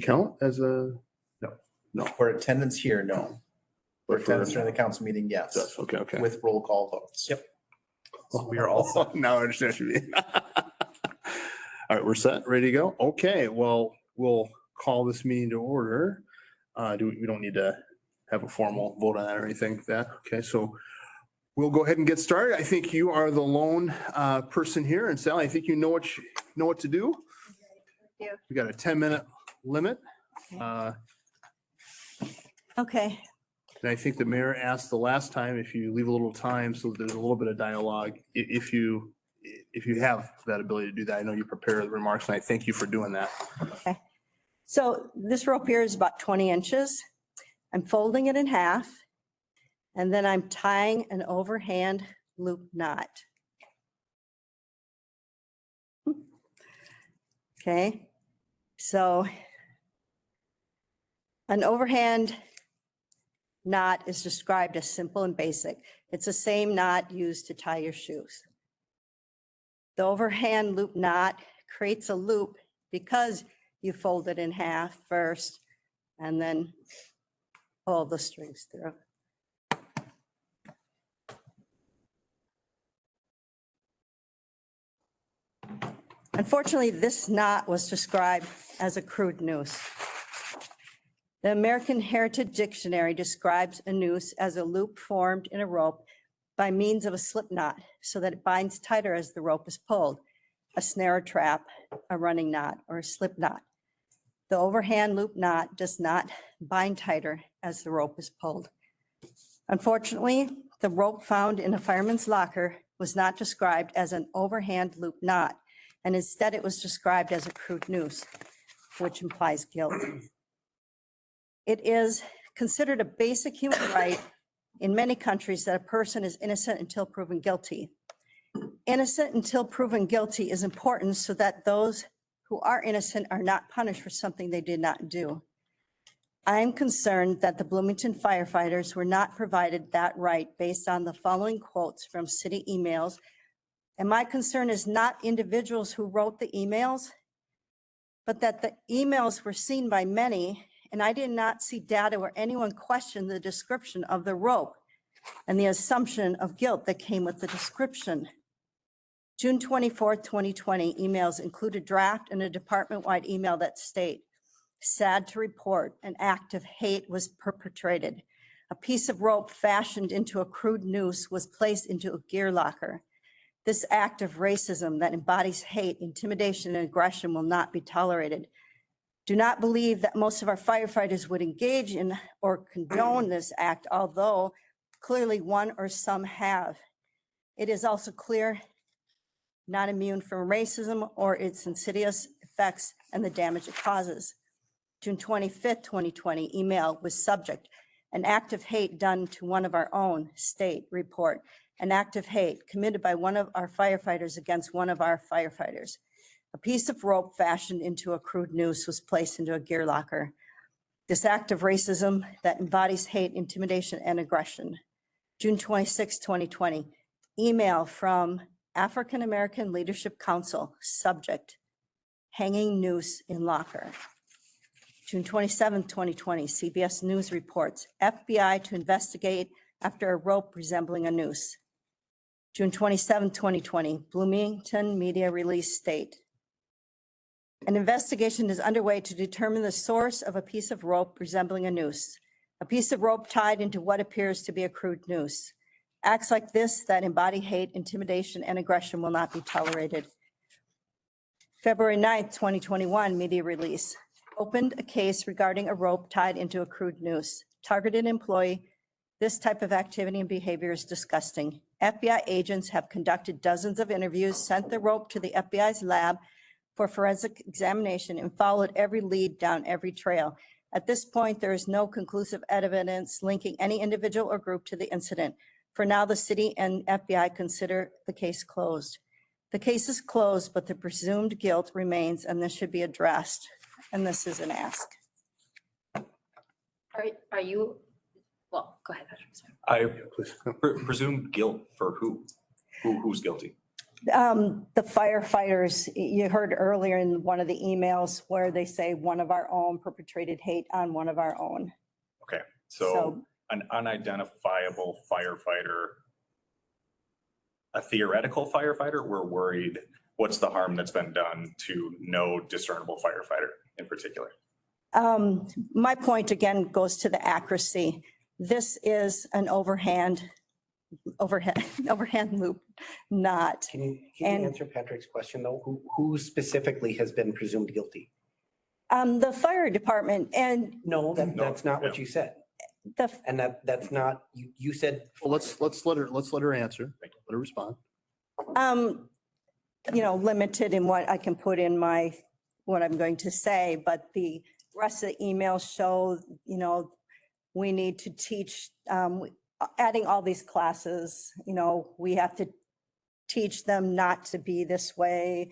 count as a? No. No. For attendance here, no. For But for- attendance during the council meeting, yes, Yes, okay. with roll call votes. Yep. So we are all set. Now I understand what you mean. All right, we're set, ready to go? Okay, well, we'll call this meeting to order. We don't need to have a formal vote on that or anything like that. Okay, so we'll go ahead and get started. I think you are the lone person here, and Sally, I think you know what to do. Yeah. We got a 10-minute limit. Okay, And I think the mayor asked the last time if you leave a little time so there's a little bit of dialogue, if you have that ability to do that. I know you prepare the remarks, and I thank you for doing that. so this rope here is about 20 inches. I'm folding it in half, and then I'm tying an overhand loop knot. Okay, so an overhand knot is described as simple and basic. It's the same knot used to tie your shoes. The overhand loop knot creates a loop because you fold it in half first and then pull the strings through. Unfortunately, this knot was described as a crude noose. The American Heritage Dictionary describes a noose as a loop formed in a rope by means of a slip knot so that it binds tighter as the rope is pulled, a snare or trap, a running knot, or a slip knot. The overhand loop knot does not bind tighter as the rope is pulled. Unfortunately, the rope found in a fireman's locker was not described as an overhand loop knot, and instead it was described as a crude noose, which implies guilt. It is considered a basic human right in many countries that a person is innocent until proven guilty. Innocent until proven guilty is important so that those who are innocent are not punished for something they did not do. I am concerned that the Bloomington firefighters were not provided that right based on the following quotes from city emails. And my concern is not individuals who wrote the emails, but that the emails were seen by many, and I did not see data where anyone questioned the description of the rope and the assumption of guilt that came with the description. June 24th, 2020 emails include a draft and a department-wide email that state, sad to report, an act of hate was perpetrated. A piece of rope fashioned into a crude noose was placed into a gear locker. This act of racism that embodies hate, intimidation, and aggression will not be tolerated. Do not believe that most of our firefighters would engage in or condone this act, although clearly one or some have. It is also clear not immune from racism or its insidious effects and the damage it causes. June 25th, 2020 email with subject, an act of hate done to one of our own, state report, an act of hate committed by one of our firefighters against one of our firefighters. A piece of rope fashioned into a crude noose was placed into a gear locker. This act of racism that embodies hate, intimidation, and aggression. June 26, 2020, email from African American Leadership Council, subject, hanging noose in locker. June 27, 2020, CBS News reports, FBI to investigate after a rope resembling a noose. June 27, 2020, Bloomington media release state. An investigation is underway to determine the source of a piece of rope resembling a noose, a piece of rope tied into what appears to be a crude noose. Acts like this that embody hate, intimidation, and aggression will not be tolerated. February 9th, 2021, media release. Opened a case regarding a rope tied into a crude noose. Targeted employee. This type of activity and behavior is disgusting. FBI agents have conducted dozens of interviews, sent the rope to the FBI's lab for forensic examination, and followed every lead down every trail. At this point, there is no conclusive evidence linking any individual or group to the incident. For now, the city and FBI consider the case closed. The case is closed, but the presumed guilt remains, and this should be addressed. And this is an ask. Are you, well, go ahead. I presume guilt for who? Who's guilty? The firefighters, you heard earlier in one of the emails where they say one of our own perpetrated hate on one of our own. Okay, so an unidentifiable firefighter, a theoretical firefighter, we're worried, what's the harm that's been done to no discernible firefighter in particular? My point again goes to the accuracy. This is an overhand loop, not. Can you And- answer Patrick's question though? Who specifically has been presumed guilty? The fire department and No, that's not what yeah. you said. the, And that's not, you said, Well, let's let her answer. Let her respond. limited in what I can put in what I'm going to say, but the rest of the emails show, we need to teach, adding all these classes, we have to teach them not to be this way.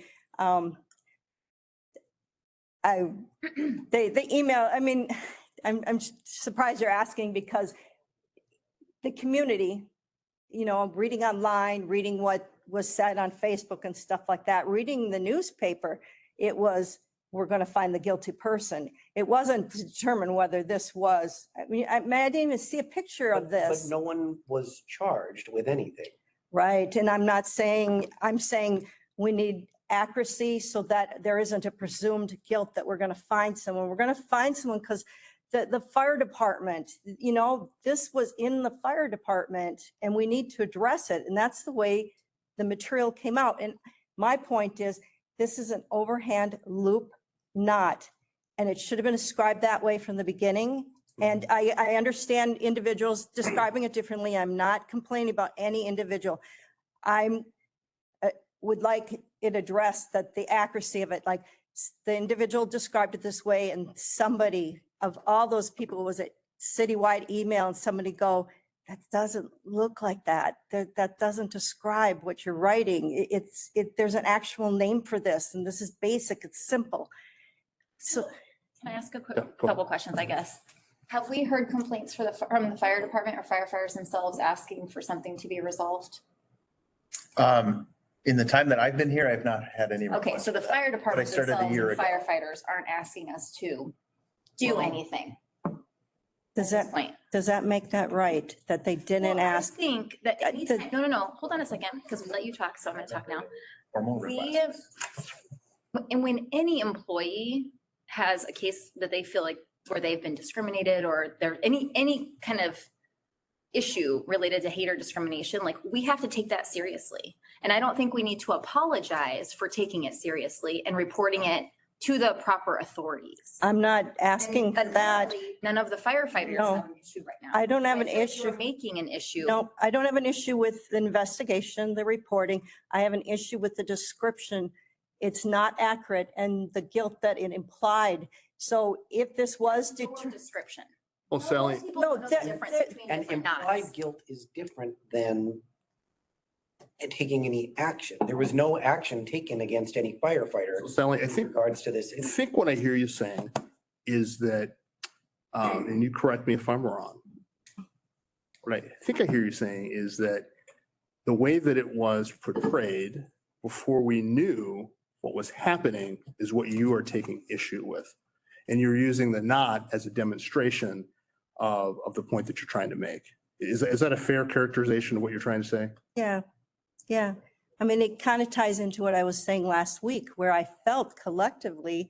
The email, I mean, I'm surprised you're asking because the community, reading online, reading what was said on Facebook and stuff like that, reading the newspaper, it was, we're going to find the guilty person. It wasn't to determine whether this was, I didn't even see a picture of but this. no one was charged with anything. Right, and I'm saying we need accuracy so that there isn't a presumed guilt that we're going to find someone. We're going to find someone because the fire department, this was in the fire department and we need to address it. And that's the way the material came out. And my point is, this is an overhand loop knot, and it should have been described that way from the beginning. And I understand individuals describing it differently. I'm not complaining about any individual. Would like it addressed that the accuracy of it, like the individual described it this way and somebody of all those people, was it citywide email and somebody go, that doesn't look like that. That doesn't describe what you're writing. There's an actual name for this and this is basic, it's simple. So Can I ask a Yeah, quick go ahead. couple questions, I guess? Have we heard complaints from the fire department or firefighters themselves asking for something to be resolved? In the time that I've been here, I've not had any. Okay, requests so the for that. fire department started a themselves year and ago. firefighters aren't asking us to do Well, anything at does this that, point. does that make that right? That they didn't Well, ask? I think that, the- no, hold on a second, because we let you talk, so I'm gonna talk now. Formal We, requests. and when any employee has a case that they feel like where they've been discriminated or there, any kind of issue related to hate or discrimination, like we have to take that seriously. And I don't think we need to apologize for taking it seriously and reporting it to the proper authorities. I'm not asking And that. apparently, none of the firefighters No, have an issue right now. I don't have So an feel like issue. You're making an issue. No, I don't have an issue with the investigation, the reporting. I have an issue with the description. It's not accurate and the guilt that it implied. So if this was Your determined, description. Well, Sally, Most people No, know the there- difference there- between And different implied knots. guilt is different than taking any action. There was no action taken against any firefighter Sally, I in think regards to this. I think what I hear you saying is that, and you correct me if I'm wrong. What I think I hear you saying is that the way that it was portrayed before we knew what was happening is what you are taking issue with. And you're using the not as a demonstration of the point that you're trying to make. Is that a fair characterization of what you're trying to say? yeah, yeah. I mean, it kind of ties into what I was saying last week, where I felt collectively,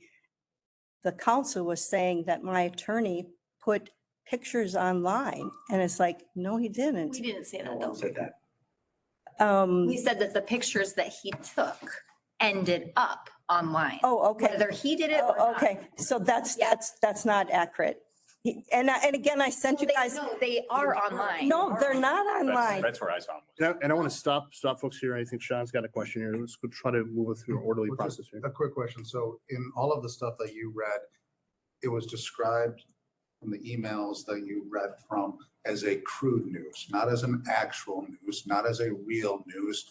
the council was saying that my attorney put pictures online. And it's like, no, he didn't. We didn't say No that one though. said that. We said that the pictures that he took ended up online. Oh, okay. Whether he did it or Oh, not. okay, so that's not accurate. And again, I sent you guys, No, they are online. no, they're not That's, online. that's where I saw them. And I want to stop folks here. I think Sean's got a question here. Let's go try to move it through an orderly Well, process here. A quick question. So in all of the stuff that you read, it was described from the emails that you read from as a crude news, not as an actual news, not as a real news,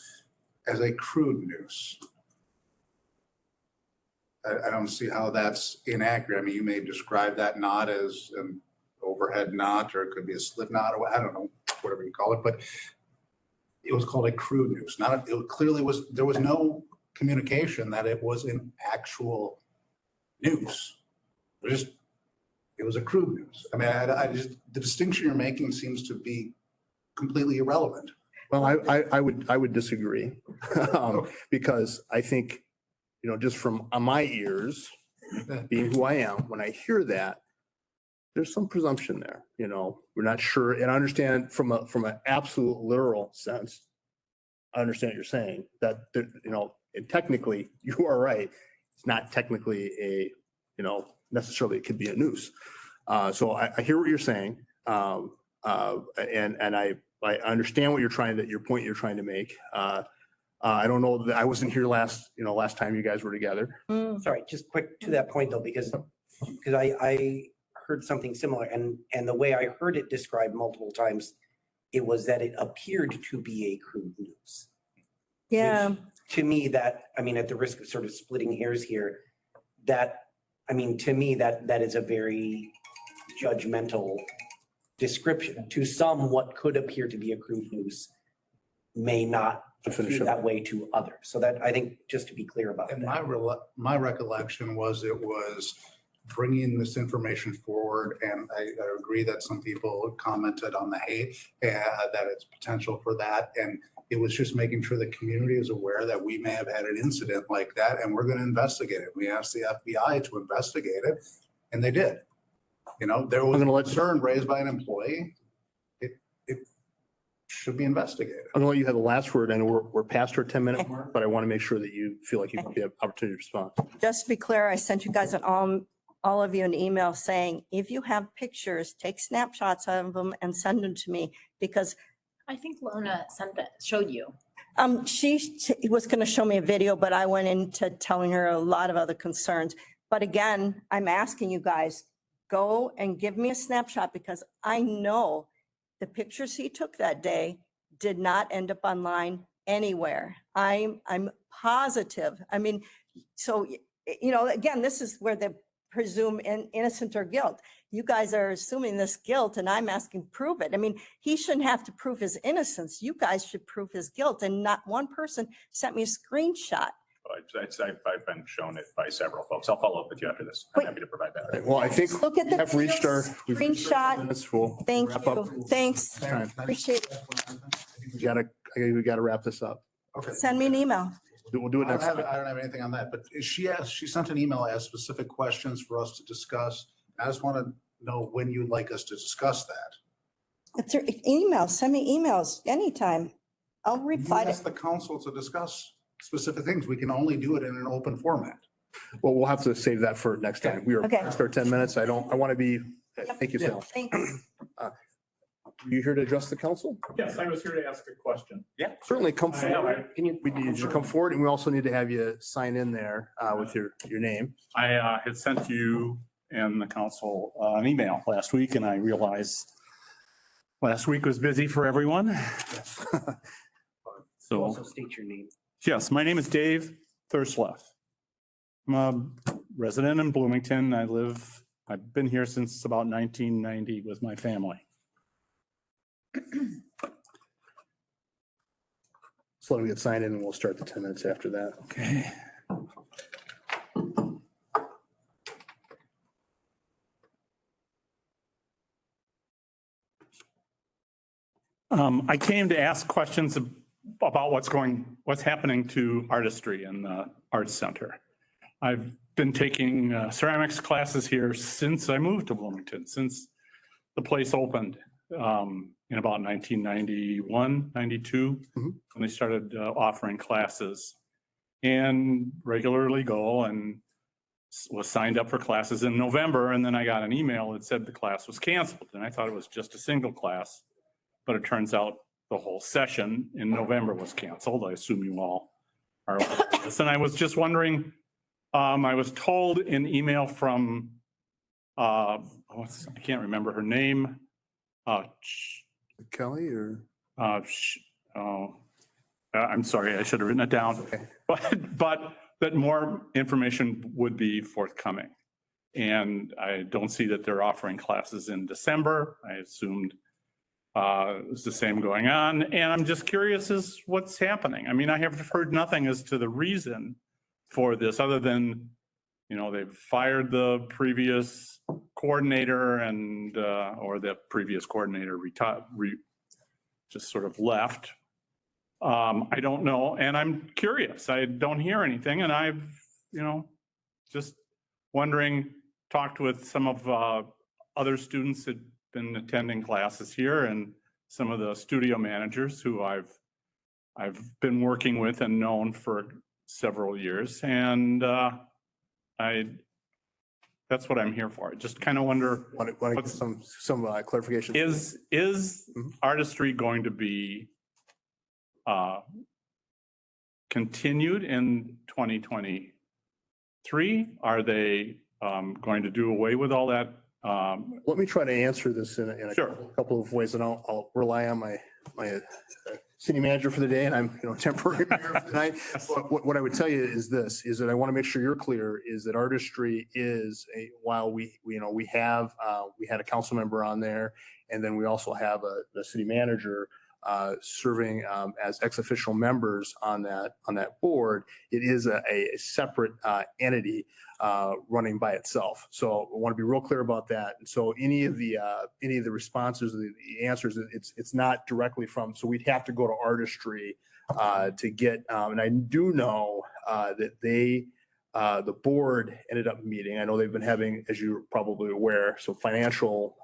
as a crude news. I don't see how that's inaccurate. I mean, you may describe that knot as an overhead knot, or it could be a slip knot, or I don't know, whatever you call it, but it was called a crude noose, not, it clearly was, there was no communication that it was an actual noose. It was a crude noose. I mean, I just, the distinction you're making seems to be completely irrelevant. Well, I would disagree. Because I think, just from my ears, being who I am, when I hear that, there's some presumption there, we're not sure. And I understand from an absolute literal sense, I understand what you're saying, that, and technically you are right. It's not technically necessarily it could be a noose. So I hear what you're saying. And I understand what your point you're trying to make. I don't know that I wasn't here last time you guys were together. Sorry, just quick to that point though, because I heard something similar and the way I heard it described multiple times, it was that it appeared to be a crude noose. Yeah. To me, that, I mean, at the risk of sort of splitting hairs here, to me, that is a very judgmental description. To some, what could appear to be a crude noose may not appear that way to others. So that, I think, just to be clear about And that. my recollection was it was bringing this information forward. And I agree that some people commented on the hate, that it's potential for that. And it was just making sure the community is aware that we may have had an incident like that and we're going to investigate it. We asked the FBI to investigate it and they did. There was a concern raised by an employee. It should be investigated. I know you had the last word and we're past our 10-minute mark, but I want to make sure that you feel like you have the opportunity to respond. Just to be clear, I sent you guys all of you an email saying, if you have pictures, take snapshots of them and send them to me, because I think Lona showed you. she was going to show me a video, but I went into telling her a lot of other concerns. But again, I'm asking you guys, go and give me a snapshot, because I know the pictures he took that day did not end up online anywhere. I'm positive. I mean, so, again, this is where they presume innocent or guilt. You guys are assuming this guilt and I'm asking prove it. I mean, he shouldn't have to prove his innocence. You guys should prove his guilt. And not one person sent me a screenshot. I've been shown it by several folks. I'll follow up with you after this. I'm happy to provide that. Okay, well, I think Look at the we've reached our screenshot. minutes. We'll Thank wrap up. you. Thanks. Time. Appreciate it. We gotta wrap this up. Okay. Send me an email. We'll do it next time. I don't have anything on that, but she sent an email, asked specific questions for us to discuss. I just want to know when you'd like us to discuss that. It's your email. Send me emails anytime. I'll You reply to. ask the council to discuss specific things. We can only do it in an open format. Well, we'll have to save that for next time. We are Okay. past our 10 minutes. I want to be, thank you, Sal. Thanks. You here to address the council? Yes, I was here to ask a question. Certainly come I know, forward. We need you to come forward and we also need to have you sign in there with your name. I had sent you and the council an email last week, and I realized last week was busy for everyone. So, Also state your name. yes, my name is Dave Thursleff. I'm a resident in Bloomington. I've been here since about 1990 with my family. So let me get signed in and we'll start the 10 minutes after that. Okay. I came to ask questions about what's happening to artistry in the Arts Center. I've been taking ceramics classes here since I moved to Bloomington, since the place opened in about 1991, 92, when they started offering classes. And regularly go and was signed up for classes in November, and then I got an email that said the class was canceled, and I thought it was just a single class. But it turns out the whole session in November was canceled. I assume you all are aware of this. And I was just wondering, I was told in email from, I can't remember her name. Kelly or? I'm sorry, I should have written it down. Okay. But that more information would be forthcoming. And I don't see that they're offering classes in December. I assumed Is the same going on? And I'm just curious as what's happening. I mean, I have heard nothing as to the reason for this other than, they've fired the previous coordinator and, or the previous coordinator just sort of left. I don't know. And I'm curious. I don't hear anything. And I've, just wondering, talked with some of other students that been attending classes here and some of the studio managers who I've been working with and known for several years. And that's what I'm here for. I just kind of wonder, Want to get some clarification? is artistry going to be continued in 2023? Are they going to do away with all that? Let me try to answer this in a Sure. couple of ways, and I'll rely on my city manager for the day, and I'm, temporary mayor for tonight. What I would tell you is this, is that I want to make sure you're clear, is that artistry is while we had a council member on there, and then we also have the city manager serving as ex-official members on that board. It is a separate entity running by itself. So I want to be real clear about that. And so any of the responses, the answers, it's not directly from. So we'd have to go to artistry to get. And I do know that the board ended up meeting. I know they've been having, as you're probably aware, so financial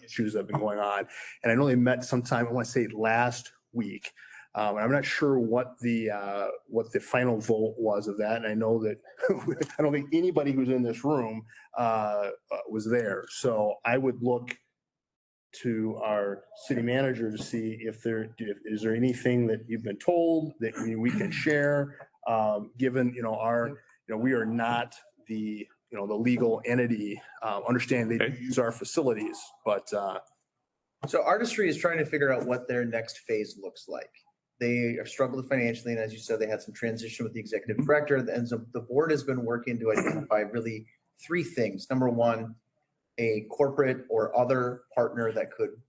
issues have been going on. And I know they met sometime, I want to say last week. And I'm not sure what the final vote was of that. And I know that I don't think anybody who's in this room was there. So I would look to our city manager to see is there anything that you've been told that we can share, given, we are not the legal entity, understand they do use our facilities, but. So artistry is trying to figure out what their next phase looks like. They are struggling financially, and as you said, they had some transition with the executive director, and so the board has been working to identify really three things. Number one, a corporate or other partner that could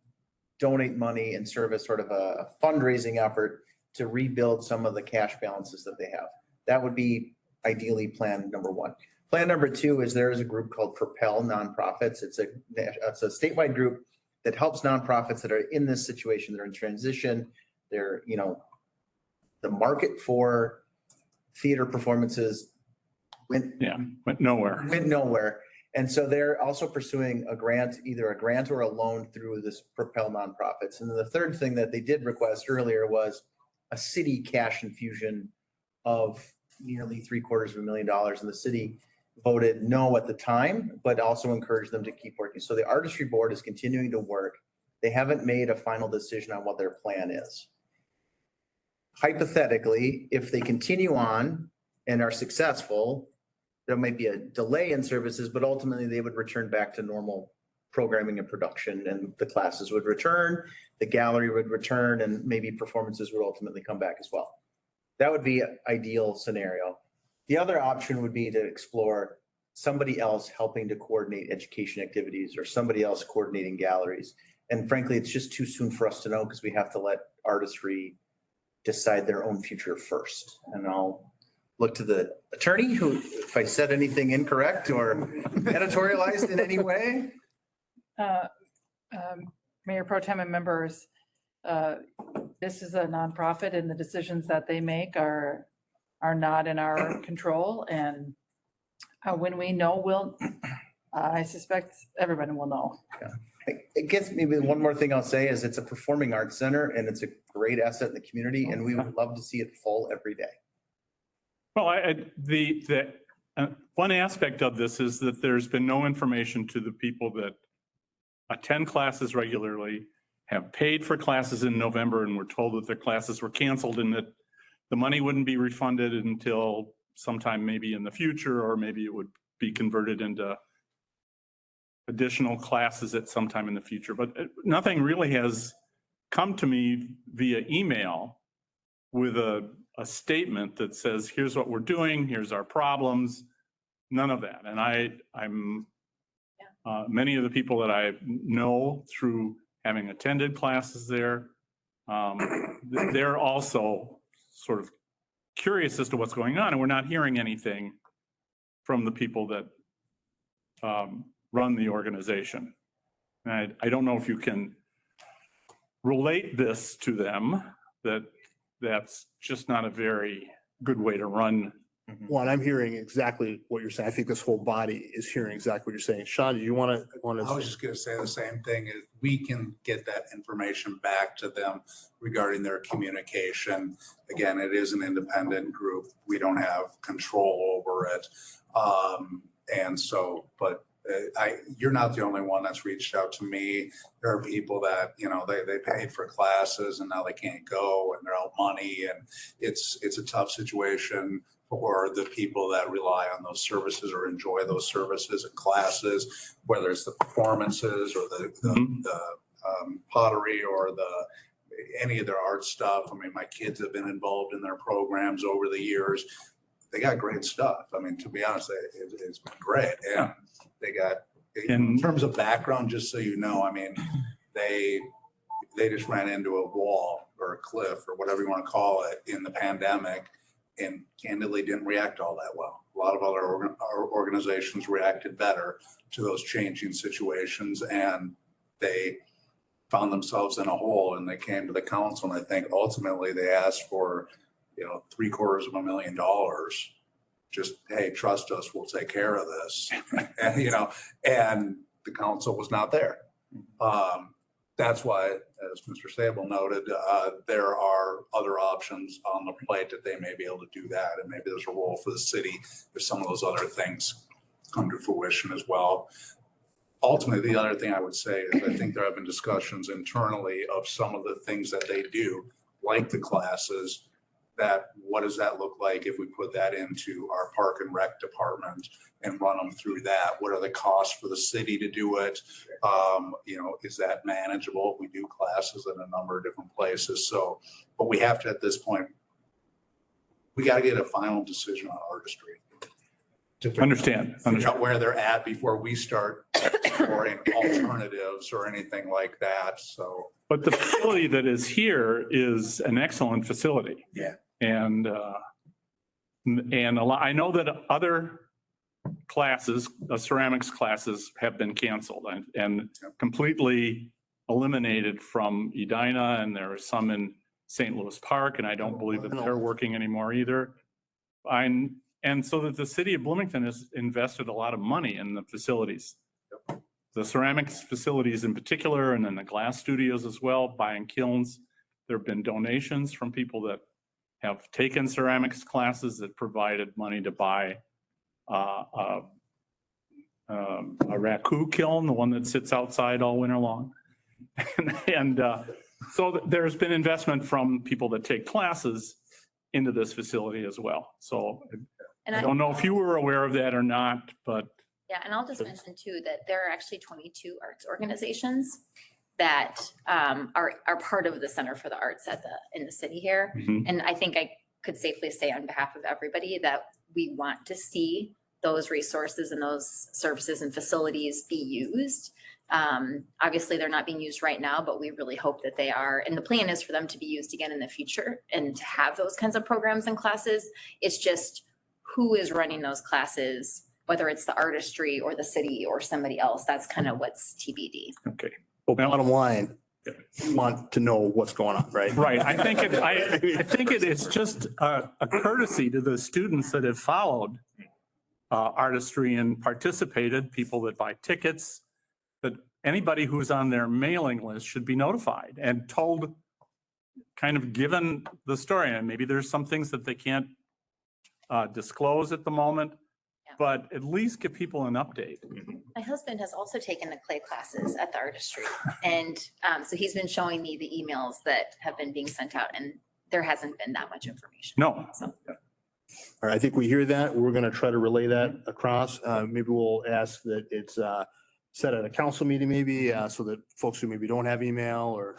donate money and serve as sort of a fundraising effort to rebuild some of the cash balances that they have. That would be ideally plan number one. Plan number two is there is a group called Propel Nonprofits. It's a statewide group that helps nonprofits that are in this situation. They're in transition. They're, the market for theater performances went nowhere. And so they're also pursuing a grant, either a grant or a loan through this Propel Nonprofits. And then the third thing that they did request earlier was a city cash infusion of nearly $750,000. And the city voted no at the time, but also encouraged them to keep working. So the artistry board is continuing to work. They haven't made a final decision on what their plan is. Hypothetically, if they continue on and are successful, there might be a delay in services, but ultimately they would return back to normal programming and production, and the classes would return, the gallery would return, and maybe performances would ultimately come back as well. That would be an ideal scenario. The other option would be to explore somebody else helping to coordinate education activities or somebody else coordinating galleries. And frankly, it's just too soon for us to know because we have to let artistry decide their own future first. And I'll look to the attorney who, if I said anything incorrect or editorialized in any way. Mayor Pro Tem and members, this is a nonprofit and the decisions that they make are not in our control. And when we know, I suspect everybody will know. Yeah. I guess maybe one more thing I'll say is it's a performing arts center and it's a great asset in the community, and we would love to see it full every day. Well, the one aspect of this is that there's been no information to the people that attend classes regularly, have paid for classes in November, and were told that their classes were canceled and that the money wouldn't be refunded until sometime maybe in the future, or maybe it would be converted into additional classes at some time in the future. But nothing really has come to me via email with a statement that says, here's what we're doing, here's our problems, none of that. And I'm many of the people that I know through having attended classes there. They're also sort of curious as to what's going on, and we're not hearing anything from the people that run the organization. And I don't know if you can relate this to them, that's just not a very good way to run. Well, and I'm hearing exactly what you're saying. I think this whole body is hearing exactly what you're saying. Sean, do you want I was to? just gonna say the same thing, is we can get that information back to them regarding their communication. Again, it is an independent group. We don't have control over it. And so, but you're not the only one that's reached out to me. There are people that, they paid for classes and now they can't go and they're out money, and it's a tough situation for the people that rely on those services or enjoy those services and classes, whether it's the performances or the pottery or any of their art stuff. I mean, my kids have been involved in their programs over the years. They got great stuff. I mean, to be honest, it's been great. And they got, in terms of background, just so you know, I mean, they just ran into a wall or a cliff or whatever you want to call it in the pandemic, and candidly didn't react all that well. A lot of other organizations reacted better to those changing situations, and they found themselves in a hole, and they came to the council, and I think ultimately they asked for, $750,000. Just, hey, trust us, we'll take care of this. And, and the council was not there. That's why, as Mr. Sable noted, there are other options on the plate that they may be able to do that. And maybe there's a role for the city if some of those other things come to fruition as well. Ultimately, the other thing I would say is I think there have been discussions internally of some of the things that they do, like the classes, that what does that look like if we put that into our park and rec department and run them through that? What are the costs for the city to do it? Is that manageable? We do classes in a number of different places. So, but we have to, at this point, we got to get a final decision on artistry. To Understand out where they're at before we start exploring alternatives or anything like that. So, but the facility that is here is an excellent facility. Yeah. And I know that other classes, ceramics classes, have been canceled and completely eliminated from Edina, and there are some in St. Louis Park, and I don't believe that they're working anymore either. And so that the city of Bloomington has invested a lot of money in the facilities. The ceramics facilities in particular, and then the glass studios as well, buying kilns. There have been donations from people that have taken ceramics classes that provided money to buy a raku kiln, the one that sits outside all winter long. And so there's been investment from people that take classes into this facility as well. So I don't know if you were aware of that or not, but. Yeah, and I'll just mention too, that there are actually 22 arts organizations that are part of the Center for the Arts in the city here. Mhm. And I think I could safely say on behalf of everybody that we want to see those resources and those services and facilities be used. Obviously, they're not being used right now, but we really hope that they are. And the plan is for them to be used again in the future and to have those kinds of programs and classes. It's just who is running those classes, whether it's the artistry or the city or somebody else. That's kind of what's TBD. Okay. Well, bottom line, you want to know what's going on, right? Right. I think it is just a courtesy to the students that have followed artistry and participated, people that buy tickets, that anybody who's on their mailing list should be notified and told, kind of given the story. And maybe there's some things that they can't disclose at the moment, but at least give people an update. My husband has also taken the clay classes at the artistry. And so he's been showing me the emails that have been being sent out, and there hasn't been that much information. No. So. All right, I think we hear that. We're going to try to relay that across. Maybe we'll ask that it's set at a council meeting maybe, so that folks who maybe don't have email or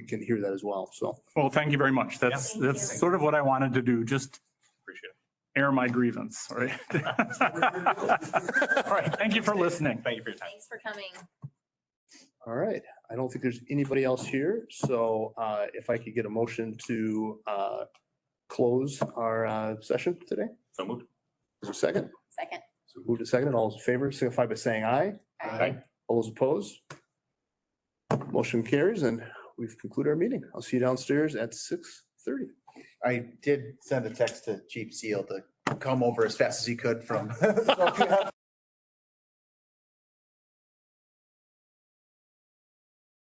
can hear that as well. So. Well, thank you very much. That's sort of what I wanted to do. Just Appreciate it. Air my grievance, right? All right, thank you for listening. Thank you for your time. Thanks for coming. All right. I don't think there's anybody else here. So if I could get a motion to close our session today. So moved. Is there a second? Second. So move to second. All those in favor signify by saying aye. Aye. All those opposed? Motion carries and we've concluded our meeting. I'll see you downstairs at 6:30. I did send a text to Chief Seal to come over as fast as he could from. So if you have